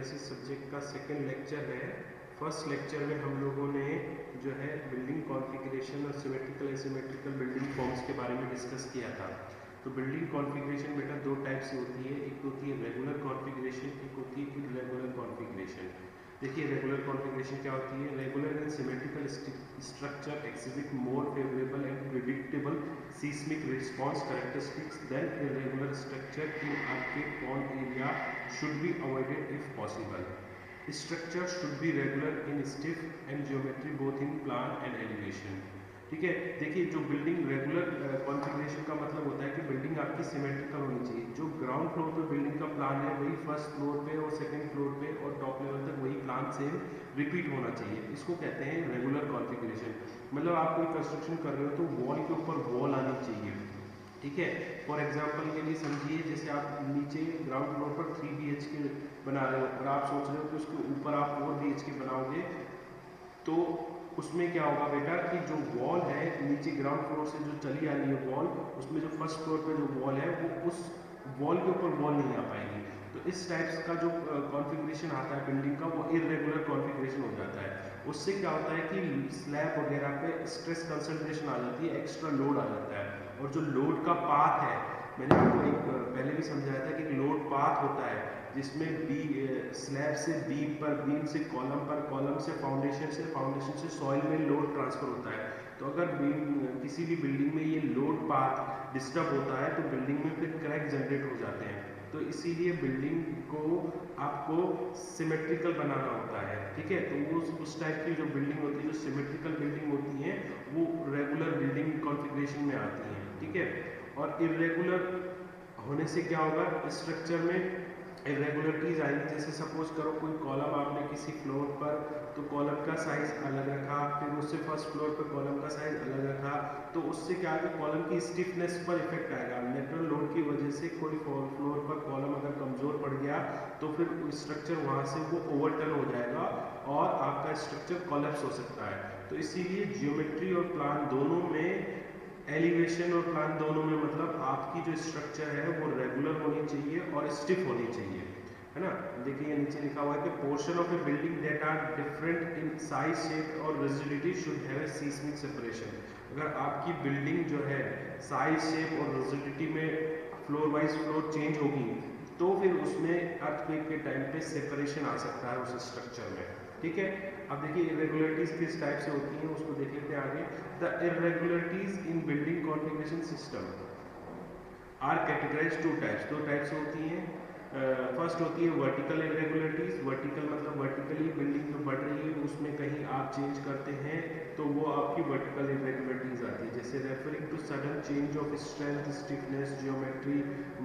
Analysis subject का second lecture है। First lecture में हम लोगों ने जो है बिल्डिंग कॉन्फ़िगरेशन और सिमेट्रिकल एसिमेट्रिकल बिल्डिंग फॉर्म्स के बारे में डिस्कस किया था। तो बिल्डिंग कॉन्फ़िगरेशन बेटा दो टाइप से होती है, एक होती है रेगुलर कॉन्फ़िगरेशन, एक होती है इर्रेगुलर कॉन्फ़िगरेशन। देखिए रेगुलर कॉन्फ़िगरेशन क्या होती है। Regular and symmetrical structure exhibit more favourable and predictable seismic response characteristics than irregular structure in earthquake prone area should be avoided if possible. Structure should be regular in stiff and geometry both in plan and elevation. ठीक है, देखिए जो building regular configuration का मतलब होता है कि building आपकी सिमेट्रिकल होनी चाहिए। जो ग्राउंड फ्लोर पे बिल्डिंग का प्लान है वही फर्स्ट फ्लोर पे और सेकंड फ्लोर पे और टॉप लेवल तक वही प्लान सेम रिपीट होना चाहिए। इसको कहते हैं रेगुलर कॉन्फ़िगरेशन। मतलब आप कोई कंस्ट्रक्शन कर रहे हो तो वॉल के ऊपर वॉल आनी चाहिए। ठीक है, फॉर एग्जांपल के लिए समझिए, जैसे आप नीचे ग्राउंड फ्लोर पर 3 BHK बना रहे हो और आप सोच रहे हो कि उसके ऊपर आप 4 BHK बनाओगे, तो उसमें क्या होगा बेटा कि जो वॉल है नीचे ग्राउंड फ्लोर से जो चली आ रही है वॉल, उसमें जो फर्स्ट फ्लोर पे जो वॉल है वो उस वॉल के ऊपर वॉल नहीं आ पाएगी। तो इस टाइप्स का जो कॉन्फ़िगरेशन आता है बिल्डिंग का वो इर्रेगुलर कॉन्फ़िगरेशन हो जाता है। उससे क्या होता है कि स्लैब वगैरह पे स्ट्रेस कंसंट्रेशन आ जाती है, एक्स्ट्रा लोड आ जाता है। और जो लोड का पाथ है, मैंने आपको एक पहले भी समझाया था कि एक लोड पाथ होता है जिसमें स्लैब से बीम पर, बीम से कॉलम पर, कॉलम से फाउंडेशन से सॉइल में लोड ट्रांसफर होता है। तो अगर किसी भी बिल्डिंग में ये लोड पाथ डिस्टर्ब होता है तो बिल्डिंग में फिर क्रैक जनरेट हो जाते हैं। तो इसीलिए बिल्डिंग को आपको सिमेट्रिकल बनाना होता है। ठीक है, तो वो उस टाइप की जो बिल्डिंग होती है, जो सिमेट्रिकल बिल्डिंग होती है, वो रेगुलर बिल्डिंग कॉन्फ़िगरेशन में आती है। ठीक है, और इर्रेगुलर होने से क्या होगा, स्ट्रक्चर में इरेगुलरिटीज आएंगी। जैसे सपोज करो कोई कॉलम आपने किसी फ्लोर पर, तो कॉलम का साइज अलग रखा, फिर उससे फर्स्ट फ्लोर पर कॉलम का साइज अलग रखा, तो उससे क्या है, कॉलम की स्टिफनेस पर इफेक्ट आएगा। नेचुरल लोड की वजह से कोई फ्लोर पर कॉलम अगर कमजोर पड़ गया तो फिर स्ट्रक्चर वहां से वो ओवरटर्न हो जाएगा और आपका स्ट्रक्चर कोलैप्स हो सकता है। तो इसीलिए जियोमेट्री और प्लान दोनों में, एलिवेशन और प्लान दोनों में, मतलब आपकी जो स्ट्रक्चर है वो रेगुलर होनी चाहिए और स्टिफ होनी चाहिए, है ना। देखिए नीचे लिखा हुआ है कि portion of a building that are different in size, shape और rigidity should have a seismic separation. अगर आपकी बिल्डिंग जो है साइज, शेप और रिजिडिटी में फ्लोर वाइज फ्लोर चेंज होगी तो फिर उसमें अर्थक्वेक के टाइम पे सेपरेशन आ सकता है उस स्ट्रक्चर में। ठीक है, अब देखिए इरेगुलरिटीज किस टाइप से होती हैं उसको देख लेते हैं आगे। The irregularities in building configuration system are categorized to types. दो टाइप्स होती हैं। फर्स्ट होती है वर्टिकल इरेगुलरिटीज। वर्टिकल मतलब वर्टिकली बिल्डिंग जो बढ़ रही है उसमें कहीं आप चेंज करते हैं तो वो आपकी वर्टिकल इरेगुलरिटीज आती है। जैसे referring to sudden change of strength, stiffness, geometry,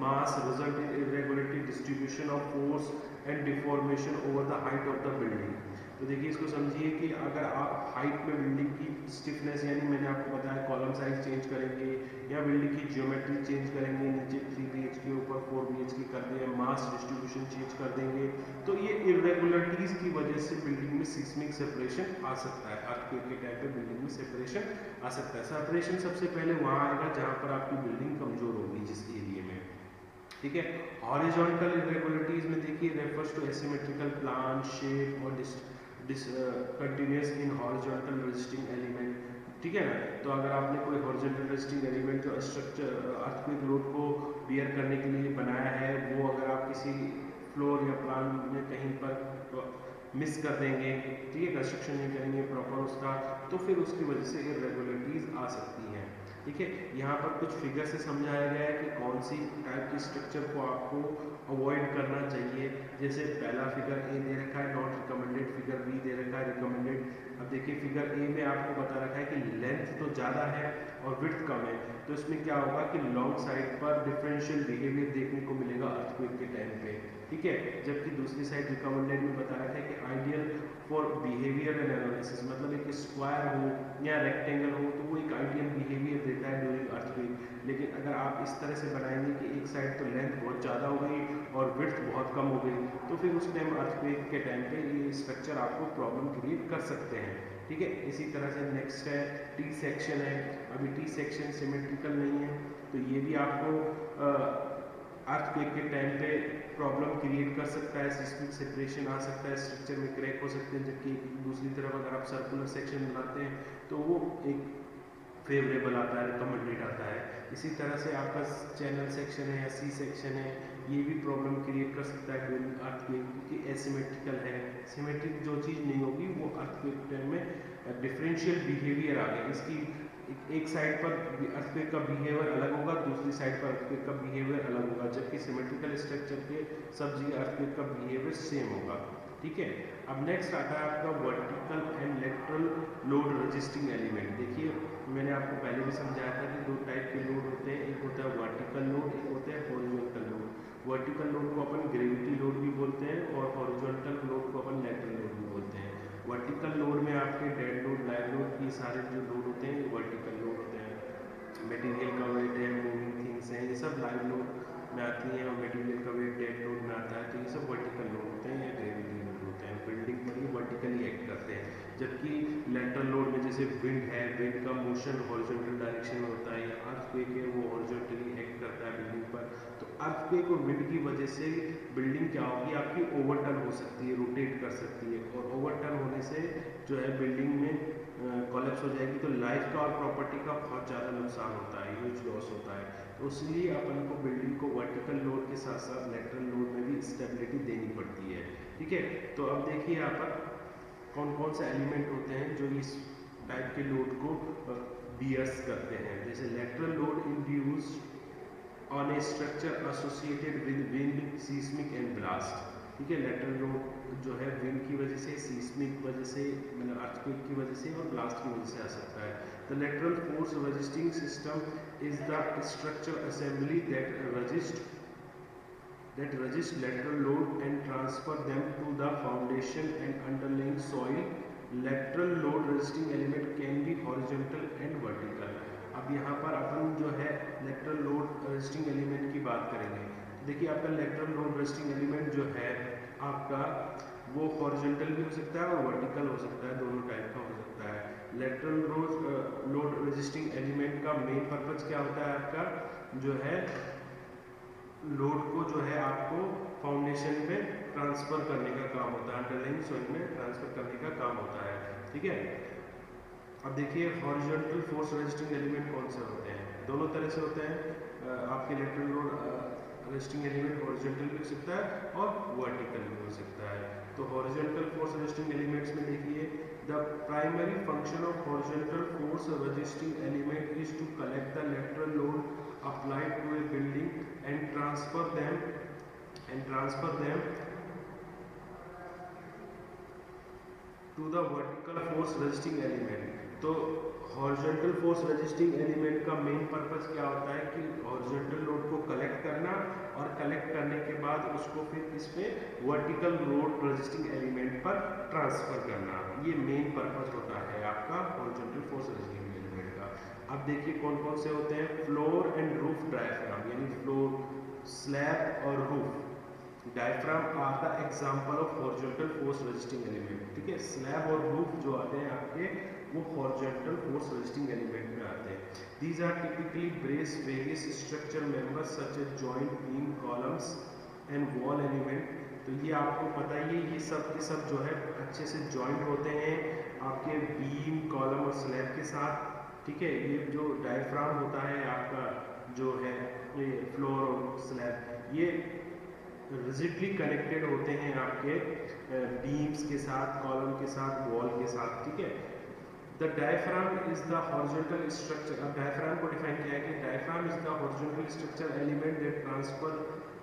mass result in irregularity distribution of force and deformation over the height of the building. तो देखिए इसको समझिए कि अगर आप हाइट में बिल्डिंग की स्टिफनेस, यानी मैंने आपको बताया कॉलम साइज चेंज करेंगे या बिल्डिंग की ज्योमेट्री चेंज करेंगे, नीचे 3 BHK ऊपर 4 BHK कर दें, मास डिस्ट्रीब्यूशन चेंज कर देंगे, तो ये इरेगुलरिटीज की वजह से बिल्डिंग में सिस्मिक सेपरेशन आ सकता है। अर्थक्वेक के टाइम पे बिल्डिंग में सेपरेशन आ सकता है। सेपरेशन सबसे पहले वहां आएगा जहां पर आपकी बिल्डिंग कमजोर होगी, जिस एरिया में। ठीक है, हॉरिजॉन्टल इरेगुलरिटीज में देखिए refers to asymmetrical plan, shape और continuous in horizontal resisting element. ठीक है ना, तो अगर आपने कोई हॉरिजॉन्टल रेजिस्टिंग एलिमेंट जो स्ट्रक्चर अर्थक्वेक लोड को बियर करने के लिए बनाया है, वो अगर आप किसी फ्लोर या प्लान में कहीं पर मिस कर देंगे, ठीक है, कंस्ट्रक्शन नहीं करेंगे प्रॉपर उसका, तो फिर उसकी वजह से इरेगुलरिटीज आ सकती हैं। ठीक है, यहाँ पर कुछ फिगर से समझाया गया है कि कौन सी टाइप की स्ट्रक्चर को आपको अवॉइड करना चाहिए। जैसे पहला फिगर ए दे रखा है नॉट रिकमेंडेड, फिगर बी दे रखा है रिकमेंडेड। अब देखिए फिगर ए में आपको बता रखा है कि लेंथ तो ज़्यादा है और विड्थ कम है, तो इसमें क्या होगा कि लॉन्ग साइड पर डिफरेंशियल बिहेवियर देखने को मिलेगा अर्थक्वेक के टाइम पे। ठीक है, जबकि दूसरी साइड रिकमेंडेड में बता रखा है कि ideal for behaviour and analysis, मतलब एक स्क्वायर हो या रेक्टेंगल हो तो वो एक आइडियल बिहेवियर देता है ड्यूरिंग अर्थक्वेक। लेकिन अगर आप इस तरह से बनाएंगे कि एक साइड तो लेंथ बहुत ज़्यादा हो गई और विड्थ बहुत कम हो गई, तो फिर उस टाइम अर्थक्वेक के टाइम पे ये स्ट्रक्चर आपको प्रॉब्लम क्रिएट कर सकते हैं। ठीक है, इसी तरह से नेक्स्ट है टी सेक्शन है। अभी टी सेक्शन सिमेट्रिकल नहीं है तो ये भी आपको अर्थक्वेक के टाइम पे प्रॉब्लम क्रिएट कर सकता है, सिस्मिक सेपरेशन आ सकता है, स्ट्रक्चर में क्रैक हो सकते हैं, जबकि दूसरी तरफ अगर आप सर्कुलर सेक्शन बनाते हैं तो वो एक फेवरेबल आता है, रिकमेंडेड आता है। इसी तरह से आपका चैनल सेक्शन है या सी सेक्शन है, ये भी प्रॉब्लम क्रिएट कर सकता है ड्यूरिंग अर्थक्वेक, क्योंकि एसिमेट्रिकल है। सिमेट्रिक जो चीज़ नहीं होगी वो अर्थक्वेक टाइम में डिफरेंशियल बिहेवियर आ गया, इसकी एक साइड पर अर्थक्वेक का बिहेवियर अलग होगा, दूसरी साइड पर अर्थक्वेक का बिहेवियर अलग होगा, जबकि सिमेट्रिकल स्ट्रक्चर के सब जगह अर्थक्वेक का बिहेवियर सेम होगा। ठीक है, अब नेक्स्ट आता है आपका vertical and lateral load resisting element. देखिए मैंने आपको पहले भी समझाया था कि दो टाइप के लोड होते हैं, एक होता है वर्टिकल लोड, एक होता है हॉरिजॉन्टल लोड। वर्टिकल लोड को अपन ग्रेविटी लोड भी बोलते हैं और हॉरिजॉन्टल लोड को अपन लैटरल लोड भी बोलते हैं। वर्टिकल लोड में आपके डेड लोड, लाइव लोड, ये सारे जो लोड होते हैं ये वर्टिकल लोड होते हैं। मटेरियल का वेट है, मूविंग थिंग्स हैं, ये सब लाइव लोड में आती हैं, और मटेरियल का वेट डेड लोड में आता है, तो ये सब वर्टिकल लोड होते हैं या ग्रेविटी लोड होते हैं। बिल्डिंग पर ये वर्टिकली एक्ट करते हैं, जबकि लैटरल लोड में जैसे विंड है, विंड का मोशन हॉरिजॉन्टल डायरेक्शन में होता है, या अर्थक्वेक है वो हॉरिजॉन्टली एक्ट करता है बिल्डिंग पर। तो अर्थक्वेक और विंड की वजह से बिल्डिंग क्या होगी, आपकी ओवरटर्न हो सकती है, रोटेट कर सकती है, और ओवरटर्न होने से जो है बिल्डिंग में कोलैप्स हो जाएगी, तो लाइफ का और प्रॉपर्टी का बहुत ज़्यादा नुकसान होता है, ह्यूज लॉस होता है। तो इसलिए अपन को बिल्डिंग को वर्टिकल लोड के साथ साथ लेटरल लोड में भी स्टेबिलिटी देनी पड़ती है। ठीक है, तो अब देखिए यहाँ पर कौन कौन से एलिमेंट होते हैं जो इस टाइप के लोड को बियर्स करते हैं। जैसे lateral load induced on A structure associated with wind, seismic and blast. ठीक है, लेटरल लोड जो है विंड की वजह से, सीस्मिक वजह से, मतलब अर्थक्वेक की वजह से और ब्लास्ट की वजह से आ सकता है। The lateral force resisting system is the structure assembly that resist lateral load and transfer them to the foundation and underlying soil. Lateral load resisting element can be horizontal and vertical. अब यहाँ पर अपन जो है lateral load resisting element की बात करेंगे। देखिए आपका lateral load resisting element जो है आपका वो horizontal भी हो सकता है और vertical हो सकता है, दोनों टाइप का हो सकता है। lateral load resisting element का मेन पर्पज क्या होता है, आपका जो है लोड को जो है आपको फाउंडेशन में ट्रांसफर करने का काम होता है, अंडरलाइंग सॉइल में ट्रांसफर करने का काम होता है। ठीक है, अब देखिए हॉरिजॉन्टल फोर्स रेजिस्टिंग एलिमेंट कौन से होते हैं, दोनों तरह से होते हैं। आपके lateral load resisting element horizontal भी हो सकता है और वर्टिकल भी हो सकता है। तो हॉरिजॉन्टल फोर्स रेजिस्टिंग एलिमेंट्स में देखिए the primary function of horizontal force resisting element is to collect the lateral load applied to a building and transfer them to the vertical force resisting element। तो horizontal force resisting element का main purpose क्या होता है कि horizontal load को collect करना और collect करने के बाद उसको फिर इस पे वर्टिकल लोड रेजिस्टिंग एलिमेंट पर ट्रांसफर करना, ये मेन पर्पस होता है आपका हॉरिजॉन्टल फोर्स रेजिस्टिंग एलिमेंट का। अब देखिए कौन कौन से होते हैं, फ्लोर एंड रूफ डायफ्राम, यानी फ्लोर, स्लैब और roof diaphragm are the example of horizontal force resisting element. ठीक है, स्लैब और रूफ जो आते हैं आपके वो हॉरिजॉन्टल फोर्स रेजिस्टिंग एलिमेंट में आते हैं। These are typically brace various structure members such as joint, beam, columns and wall element. तो ये आपको पता ही है, ये सब के सब जो है अच्छे से जॉइंट होते हैं आपके बीम, कॉलम और स्लैब के साथ। ठीक है, ये जो डायफ्राम होता है आपका जो है ये फ्लोर और स्लैब, ये रिजिडली कनेक्टेड होते हैं आपके बीम्स के साथ, कॉलम के साथ, वॉल के साथ। ठीक है, the diaphragm is the horizontal structure. अब डायफ्राम को डिफाइन किया है कि diaphragm is the horizontal structure element that transfer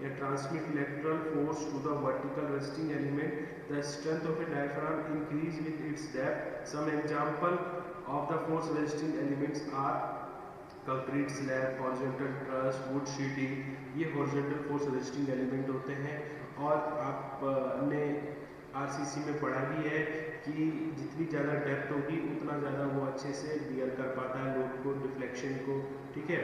या transmit lateral force to the vertical resting element. The strength of a diaphragm increase with its depth. Some example of the force resisting elements are concrete slab, horizontal truss, would sheeting, ये horizontal force resisting element होते हैं। और आपने RCC में पढ़ा भी है कि जितनी ज़्यादा डेप्थ होगी उतना ज़्यादा वो अच्छे से बियर कर पाता है लोड को, डिफ्लेक्शन को। ठीक है,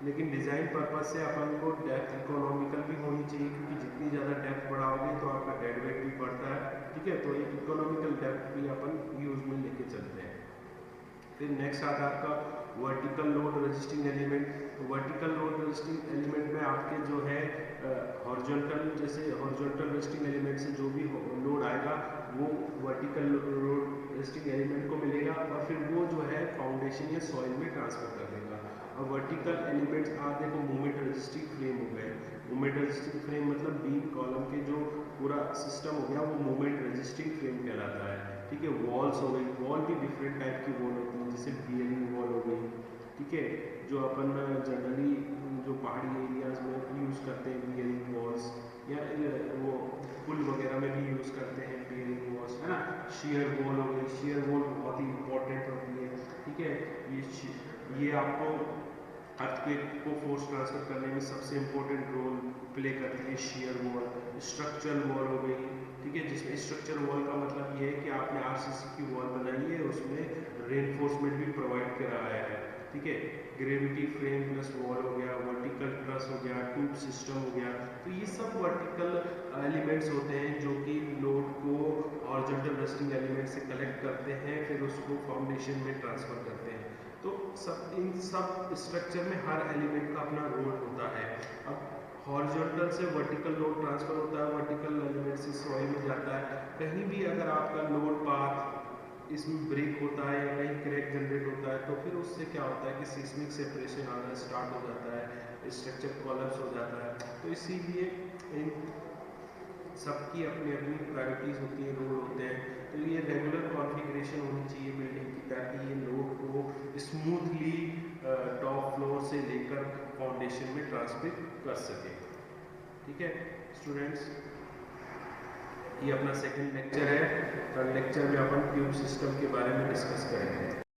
लेकिन डिज़ाइन पर्पज से अपन को डेप्थ इकोनॉमिकल भी होनी चाहिए, क्योंकि जितनी ज़्यादा डेप्थ बढ़ाओगे तो आपका डेड वेट भी बढ़ता है। ठीक है, तो एक इकोनॉमिकल डेप्थ भी अपन यूज में लेके चलते हैं। फिर नेक्स्ट आता है आपका vertical load resisting element. Vertical load आपके जो है हॉरिजॉन्टल, जैसे हॉरिजॉन्टल रेस्टिंग एलिमेंट से जो भी लोड आएगा वो वर्टिकल लोड रेस्टिंग एलिमेंट को मिलेगा और फिर वो जो है फाउंडेशन या सॉइल में ट्रांसफर कर देगा। और वर्टिकल एलिमेंट्स आप देखो मोमेंट रेजिस्टिंग फ्रेम हो गए। मोमेंट रेजिस्टिंग फ्रेम मतलब बीम कॉलम के जो पूरा सिस्टम हो गया वो मोमेंट रेजिस्टिंग फ्रेम कहलाता है। ठीक है, वॉल्स हो गई, वॉल भी डिफरेंट टाइप की वॉल होती है, जैसे बियरिंग वॉल हो गई। ठीक है, जो अपन जनरली जो पहाड़ी एरियाज में यूज़ करते हैं बियरिंग वॉल्स, या वो पुल वगैरह में भी यूज़ करते हैं बियरिंग वॉल्स, है ना। शेयर वॉल हो गई, शेयर वॉल बहुत ही इंपॉर्टेंट होती है। ठीक है, ये आपको अर्थक्वेक को फोर्स ट्रांसफर करने में सबसे इंपॉर्टेंट रोल प्ले करती है शेयर वॉल। स्ट्रक्चरल वॉल हो गई, ठीक है, जिसमें स्ट्रक्चरल वॉल का मतलब ये है कि आपने आरसीसी की वॉल बनाई है, उसमें रेनफोर्समेंट भी प्रोवाइड कराया है। ठीक है, ग्रेविटी फ्रेम प्लस वॉल हो गया, वर्टिकल ट्रस हो गया, ट्यूब सिस्टम हो गया। तो ये सब वर्टिकल एलिमेंट्स होते हैं जो कि लोड को हॉरिजॉन्टल रेस्टिंग एलिमेंट से कलेक्ट करते हैं, फिर उसको फाउंडेशन में ट्रांसफर करते हैं। तो इन सब स्ट्रक्चर में हर एलिमेंट का अपना रोल होता है। अब हॉरिजॉन्टल से वर्टिकल लोड ट्रांसफर होता है, वर्टिकल एलिमेंट से सॉइल में जाता है। कहीं भी अगर आपका लोड पाथ इसमें ब्रेक होता है या कहीं क्रैक जनरेट होता है तो फिर उससे क्या होता है कि सिस्मिक सेपरेशन आना स्टार्ट हो जाता है, स्ट्रक्चर कोलैप्स हो जाता है। तो इसीलिए इन सबकी अपनी अपनी प्रायोरिटीज़ होती हैं, रोल होते हैं। तो ये रेगुलर कॉन्फ़िगरेशन होनी चाहिए बिल्डिंग की, ताकि ये लोड को स्मूथली टॉप फ्लोर से लेकर फाउंडेशन में ट्रांसमिट कर सके। ठीक है स्टूडेंट्स, ये अपना सेकंड लेक्चर है। थर्ड लेक्चर में अपन ट्यूब सिस्टम के बारे में डिस्कस करेंगे।